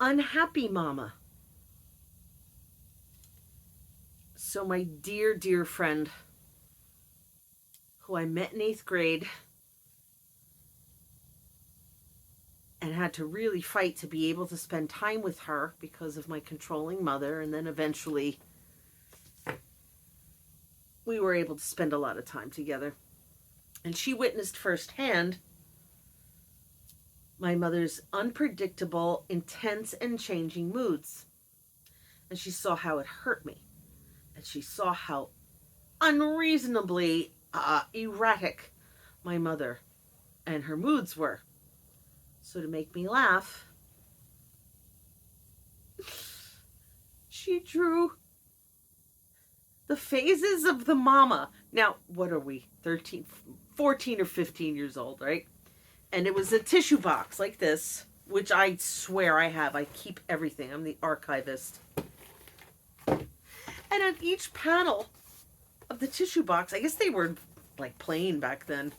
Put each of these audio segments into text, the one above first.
unhappy mama. So my dear, dear friend, who I met in 8th grade and had to really fight to be able to spend time with her because of my controlling mother, and then eventually we were able to spend a lot of time together. And she witnessed firsthand my mother's unpredictable, intense, and changing moods. And she saw how it hurt me. And she saw how unreasonably erratic my mother and her moods were. So to make me laugh, she drew the phases of the mama. Now, what are we? 13, 14 or 15 years old, right? And it was a tissue box like this, which I swear I have. I keep everything. I'm the archivist. And on each panel of the tissue box, I guess they were like plain back then.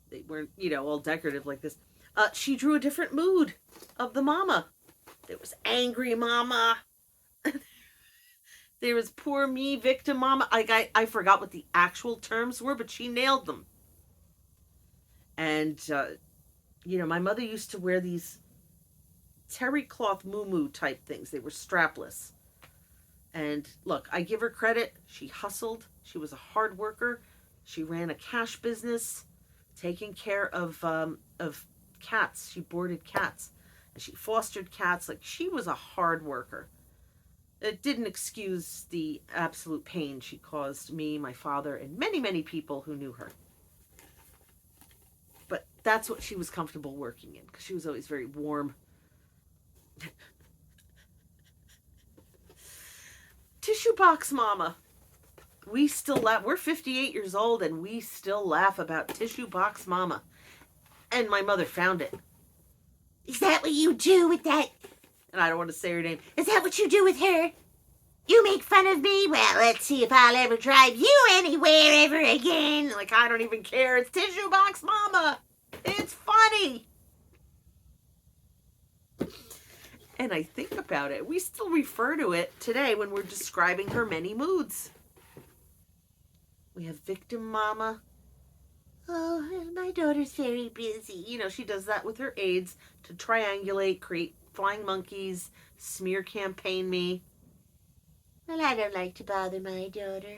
They weren't, all decorative like this. She drew a different mood of the mama. There was angry mama. There was poor me, victim mama. I forgot what the actual terms were, but she nailed them. And, my mother used to wear these terry cloth muumuu type things. They were strapless. And look, I give her credit. She hustled. She was a hard worker. She ran a cash business, taking care of cats. She boarded cats. And she fostered cats. Like, she was a hard worker. It didn't excuse the absolute pain she caused me, my father, and many, many people who knew her. But that's what she was comfortable working in, because she was always very warm. Tissue box mama. We still laugh. We're 58 years old and we still laugh about tissue box mama. And my mother found it. Is that what you do with that? And I don't want to say her name. Is that what you do with her? You make fun of me? Well, let's see if I'll ever drive you anywhere ever again. Like, I don't even care. It's tissue box mama. It's funny. And I think about it. We still refer to it today when we're describing her many moods. We have victim mama. Oh, my daughter's very busy. She does that with her aides to triangulate, create flying monkeys, smear campaign me. Well, I don't like to bother my daughter.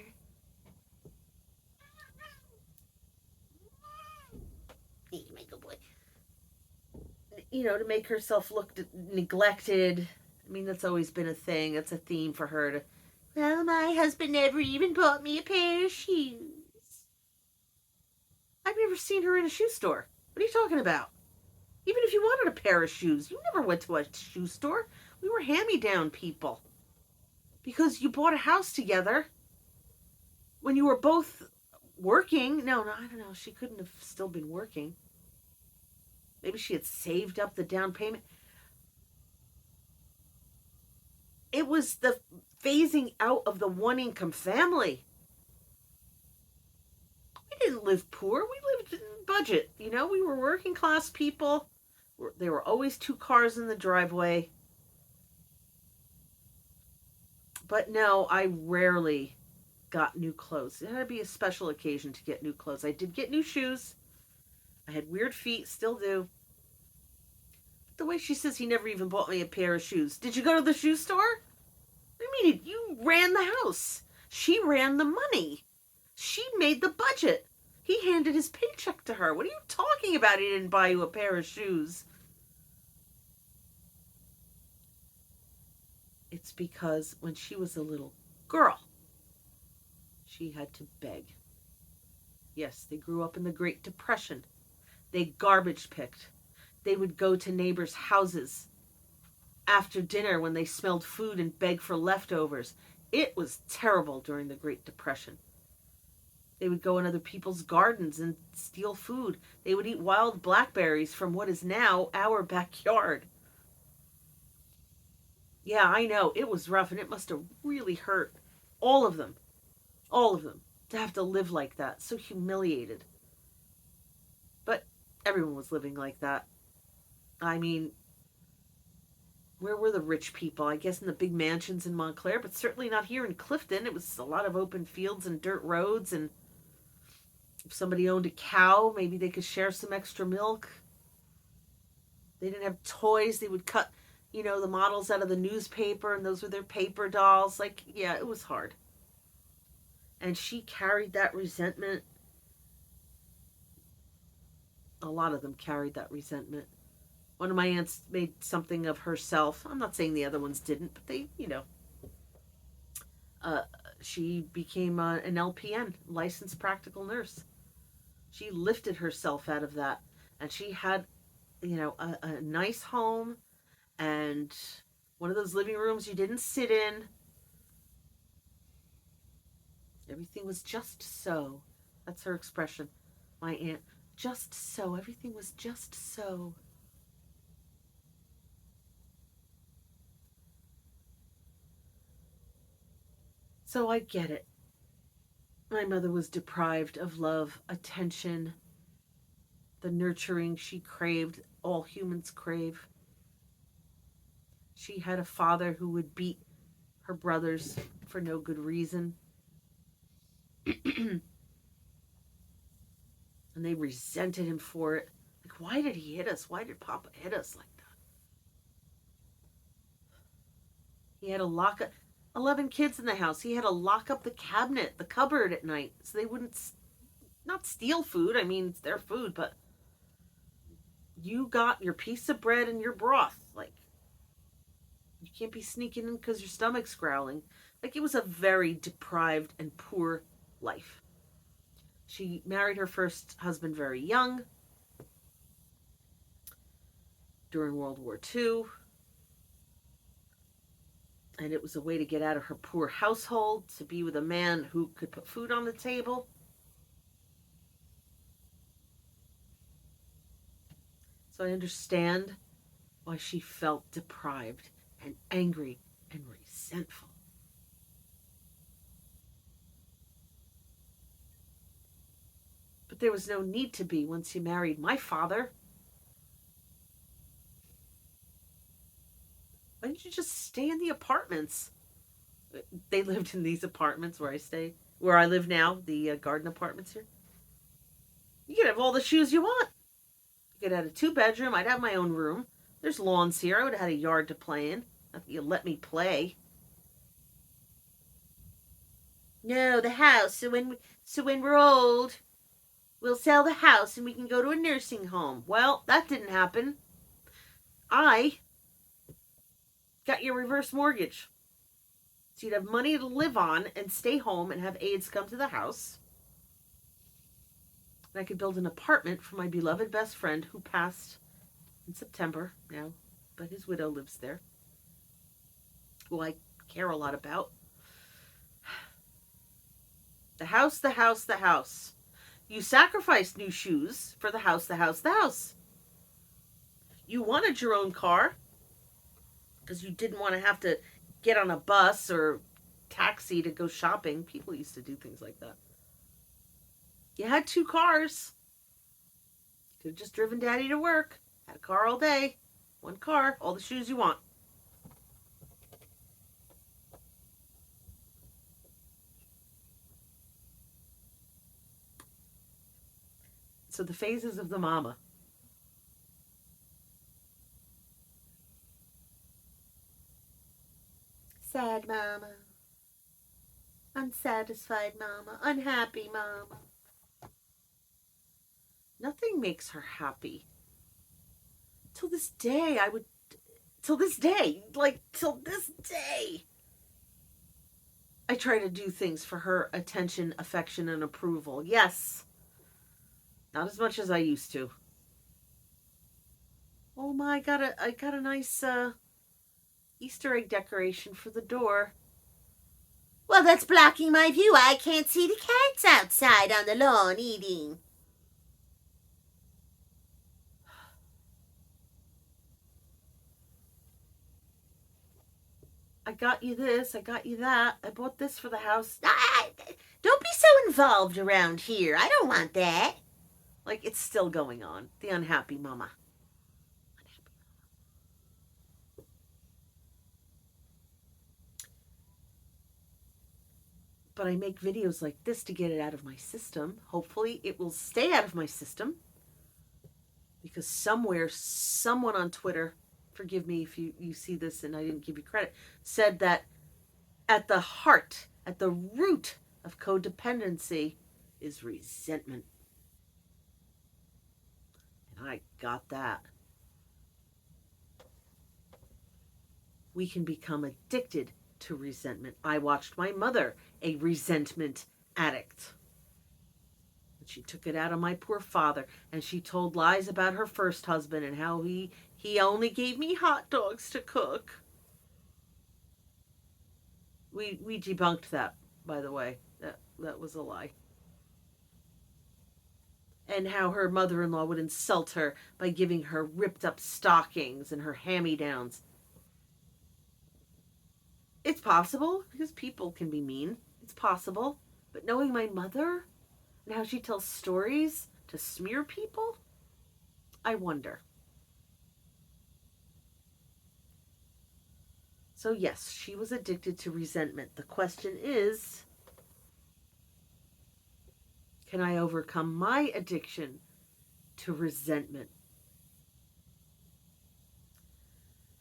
Hey, my good boy. To make herself look neglected. I mean, that's always been a thing. That's a theme for her to, well, my husband never even bought me a pair of shoes. I've never seen her in a shoe store. What are you talking about? Even if you wanted a pair of shoes, you never went to a shoe store. We were hand-me-down people. Because you bought a house together when you were both working. No, I don't know. She couldn't have still been working. Maybe she had saved up the down payment. It was the phasing out of the one-income family. We didn't live poor. We lived in budget. We were working class people. There were always 2 cars in the driveway. But no, I rarely got new clothes. It had to be a special occasion to get new clothes. I did get new shoes. I had weird feet, still do. The way she says he never even bought me a pair of shoes. Did you go to the shoe store? I mean, you ran the house. She ran the money. She made the budget. He handed his paycheck to her. What are you talking about? He didn't buy you a pair of shoes. It's because when she was a little girl, she had to beg. Yes, they grew up in the Great Depression. They garbage picked. They would go to neighbors' houses after dinner when they smelled food and beg for leftovers. It was terrible during the Great Depression. They would go in other people's gardens and steal food. They would eat wild blackberries from what is now our backyard. Yeah, I know. It was rough, and it must have really hurt all of them, to have to live like that, so humiliated. But everyone was living like that. I mean, where were the rich people? I guess in the big mansions in Montclair, but certainly not here in Clifton. It was a lot of open fields and dirt roads, and if somebody owned a cow, maybe they could share some extra milk. They didn't have toys. They would cut, the models out of the newspaper, and those were their paper dolls. Like, yeah, it was hard. And she carried that resentment. A lot of them carried that resentment. One of my aunts made something of herself. I'm not saying the other ones didn't, but they, uh, she became an LPN, licensed practical nurse. She lifted herself out of that. And she had, a nice home and one of those living rooms you didn't sit in. Everything was just so. That's her expression. My aunt, just so. Everything was just so. So I get it. My mother was deprived of love, attention, the nurturing she craved, all humans crave. She had a father who would beat her brothers for no good reason. And they resented him for it. Like, why did he hit us? Why did Papa hit us like that? He had to lock up 11 kids in the house. He had to lock up the cabinet, the cupboard at night, so they wouldn't not steal food. I mean, it's their food, but you got your piece of bread and your broth. Like, you can't be sneaking in because your stomach's growling. Like, it was a very deprived and poor life. She married her first husband very young during World War II. And it was a way to get out of her poor household, to be with a man who could put food on the table. So I understand why she felt deprived and angry and resentful. But there was no need to be once you married my father. Why didn't you just stay in the apartments? They lived in these apartments where I live now, the garden apartments here. You could have all the shoes you want. You could have a 2-bedroom. I'd have my own room. There's lawns here. I would have had a yard to play in. Not that you let me play. No, the house. So when we're old, we'll sell the house and we can go to a nursing home. Well, that didn't happen. I got your reverse mortgage. So you'd have money to live on and stay home and have aides come to the house. And I could build an apartment for my beloved best friend who passed in September now, but his widow lives there, who I care a lot about. The house, the house, the house. You sacrificed new shoes for the house, the house, the house. You wanted your own car because you didn't want to have to get on a bus or taxi to go shopping. People used to do things like that. You had 2 cars. You could have just driven Daddy to work. Had a car all day. 1 car, all the shoes you want. So the phases of the mama. Sad mama. Unsatisfied mama. Unhappy mama. Nothing makes her happy. Till this day, I try to do things for her attention, affection, and approval. Yes. Not as much as I used to. Oh my, I got a nice Easter egg decoration for the door. Well, that's blocking my view. I can't see the cats outside on the lawn eating. I got you this, I got you that. I bought this for the house. Don't be so involved around here. I don't want that. Like, it's still going on. The unhappy mama. But I make videos like this to get it out of my system. Hopefully it will stay out of my system. Because somewhere, someone on Twitter, forgive me if you see this and I didn't give you credit, said that at the heart, at the root of codependency is resentment. And I got that. We can become addicted to resentment. I watched my mother, a resentment addict. And she took it out on my poor father, and she told lies about her first husband and how he only gave me hot dogs to cook. We debunked that, by the way. That was a lie. And how her mother-in-law would insult her by giving her ripped up stockings and her hand-me-downs. It's possible, because people can be mean. It's possible. But knowing my mother and how she tells stories to smear people, I wonder. So yes, she was addicted to resentment. The question is, can I overcome my addiction to resentment?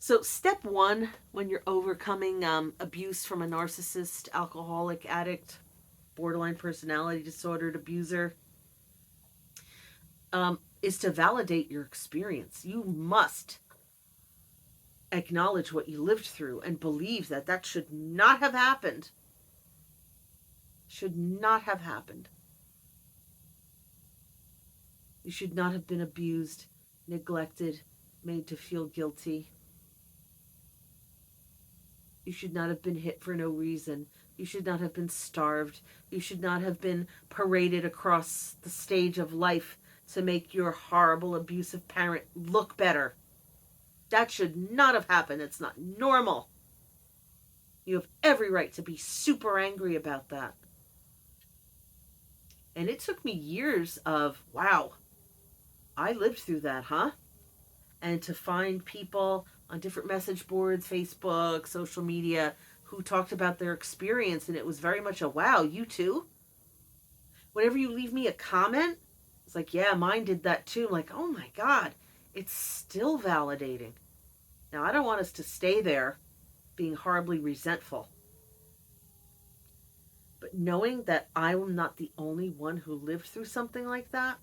So step one, when you're overcoming abuse from a narcissist, alcoholic, addict, borderline personality disordered abuser, is to validate your experience. You must acknowledge what you lived through and believe that that should not have happened. Should not have happened. You should not have been abused, neglected, made to feel guilty. You should not have been hit for no reason. You should not have been starved. You should not have been paraded across the stage of life to make your horrible, abusive parent look better. That should not have happened. It's not normal. You have every right to be super angry about that. And it took me years of, wow, I lived through that, huh? And to find people on different message boards, Facebook, social media, who talked about their experience, and it was very much a, wow, you too? Whenever you leave me a comment, it's like, yeah, mine did that too. I'm like, oh my God, it's still validating. Now, I don't want us to stay there being horribly resentful. But knowing that I'm not the only one who lived through something like that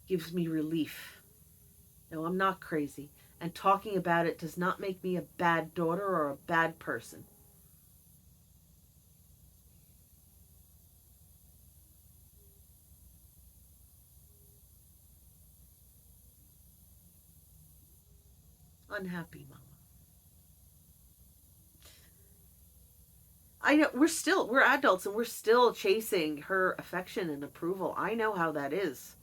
gives me relief. No, I'm not crazy. And talking about it does not make me a bad daughter or a bad person. Unhappy mama. I know we're adults and we're still chasing her affection and approval. I know how that is.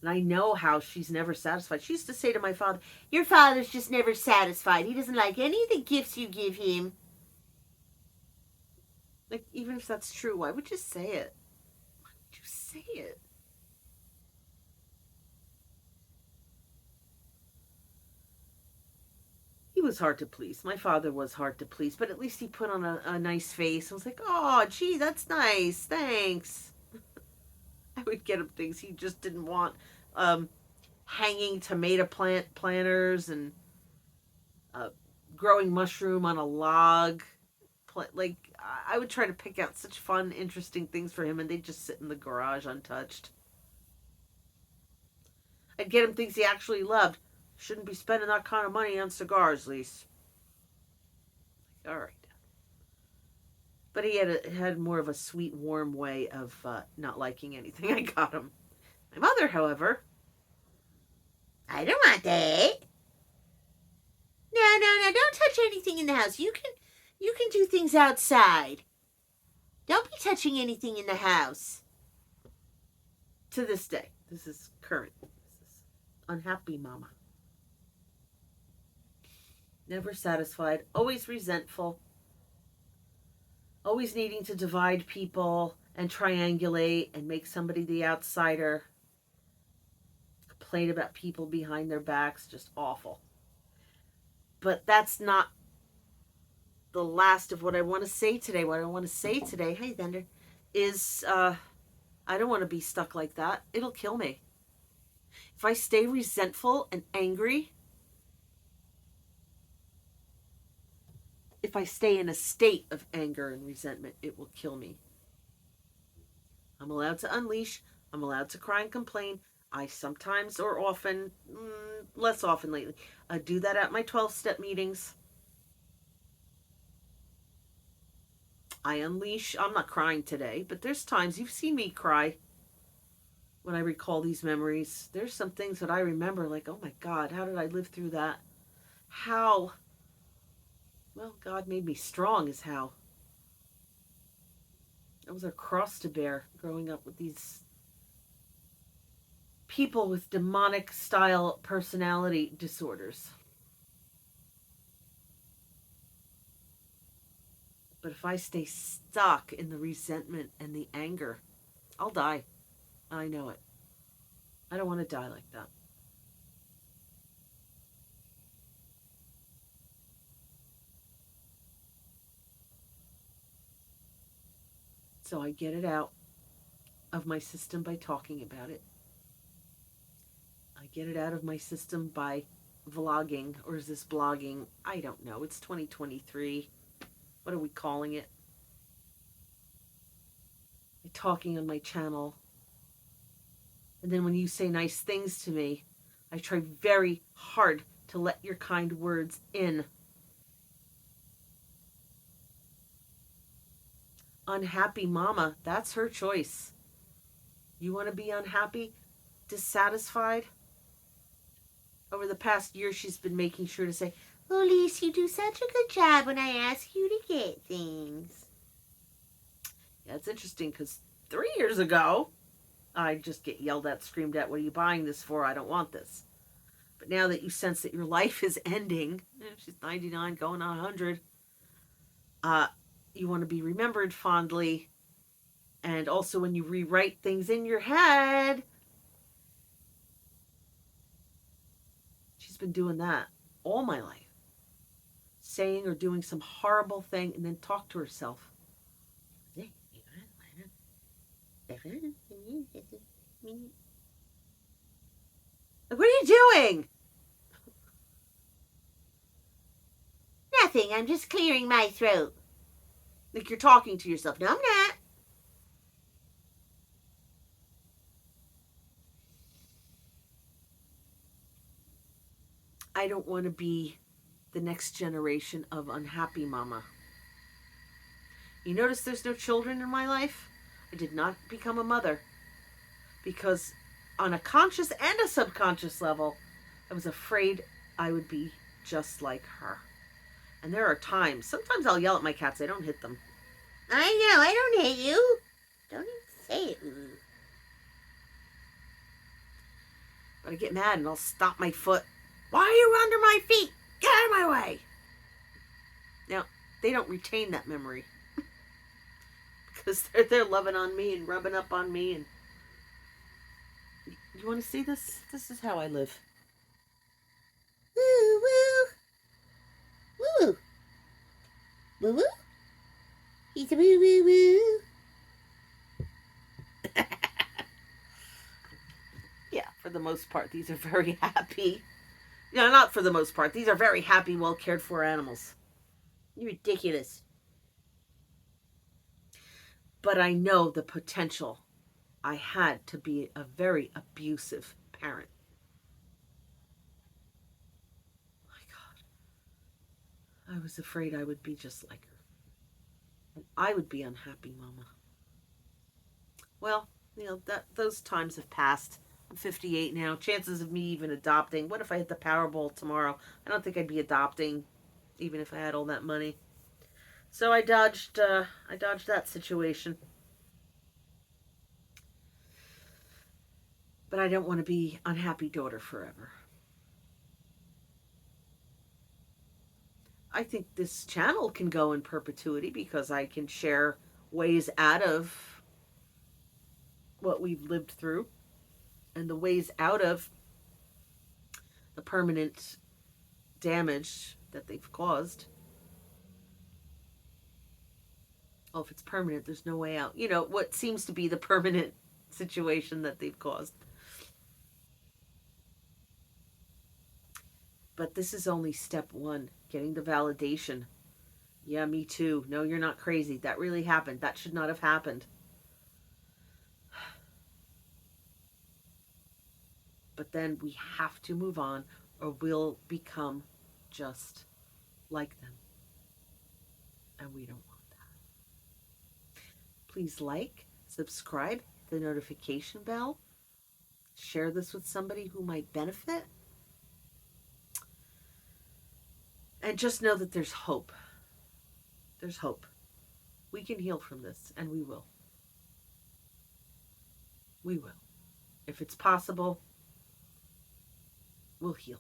And I know how she's never satisfied. She used to say to my father, your father's just never satisfied. He doesn't like any of the gifts you give him. Like, even if that's true, why would you say it? Why would you say it? He was hard to please. My father was hard to please, but at least he put on a nice face. I was like, oh, gee, that's nice. Thanks. I would get him things he just didn't want. Hanging tomato planters and growing mushroom on a log. Like, I would try to pick out such fun, interesting things for him, and they'd just sit in the garage untouched. I'd get him things he actually loved. Shouldn't be spending that kind of money on cigars, Lise. All right. But he had more of a sweet, warm way of not liking anything I got him. My mother, however, I don't want that. No, don't touch anything in the house. You can do things outside. Don't be touching anything in the house. To this day, this is current. This is unhappy mama. Never satisfied, always resentful, always needing to divide people and triangulate and make somebody the outsider. Complain about people behind their backs, just awful. But that's not the last of what I want to say today. What I want to say today, hey Thunder, is I don't want to be stuck like that. It'll kill me. If I stay resentful and angry, if I stay in a state of anger and resentment, it will kill me. I'm allowed to unleash. I'm allowed to cry and complain. I sometimes or often, less often lately, do that at my 12-step meetings. I unleash. I'm not crying today, but there's times you've seen me cry when I recall these memories. There's some things that I remember like, oh my God, how did I live through that? How? Well, God made me strong is how. It was a cross to bear growing up with these people with demonic style personality disorders. But if I stay stuck in the resentment and the anger, I'll die. I know it. I don't want to die like that. So I get it out of my system by talking about it. I get it out of my system by vlogging, or is this blogging? I don't know. It's 2023. What are we calling it? By talking on my channel. And then when you say nice things to me, I try very hard to let your kind words in. Unhappy mama, that's her choice. You want to be unhappy, dissatisfied? Over the past year, she's been making sure to say, "Oh, Lise, you do such a good job when I ask you to get things." Yeah, it's interesting because 3 years ago, I just get yelled at, screamed at, "What are you buying this for? I don't want this." But now that you sense that your life is ending, she's 99, going on 100, you want to be remembered fondly. And also when you rewrite things in your head, she's been doing that all my life. Saying or doing some horrible thing and then talk to herself. What are you doing? Nothing. I'm just clearing my throat. Like you're talking to yourself. No, I'm not. I don't want to be the next generation of unhappy mama. You notice there's no children in my life? I did not become a mother because on a conscious and a subconscious level, I was afraid I would be just like her. And there are times, sometimes I'll yell at my cats. I don't hit them. I know, I don't hit you. Don't even say it. But I get mad and I'll stomp my foot. Why are you under my feet? Get out of my way. Now, they don't retain that memory. Because they're loving on me and rubbing up on me. And you want to see this? This is how I live. Woo woo. Woo woo. Woo woo. He's a woo woo woo. Yeah, for the most part, these are very happy. No, not for the most part. These are very happy, well cared for animals. You're ridiculous. But I know the potential I had to be a very abusive parent. My God. I was afraid I would be just like her. And I would be unhappy, Mama. Well, those times have passed. I'm 58 now. Chances of me even adopting. What if I hit the Powerball tomorrow? I don't think I'd be adopting, even if I had all that money. So I dodged that situation. But I don't want to be unhappy daughter forever. I think this channel can go in perpetuity because I can share ways out of what we've lived through and the ways out of the permanent damage that they've caused. Oh, if it's permanent, there's no way out. You know, what seems to be the permanent situation that they've caused. But this is only step one, getting the validation. Yeah, me too. No, you're not crazy. That really happened. That should not have happened. But then we have to move on or we'll become just like them. And we don't want that. Please like, subscribe, hit the notification bell, share this with somebody who might benefit. And just know that there's hope. There's hope. We can heal from this, and we will. We will. If it's possible, we'll heal.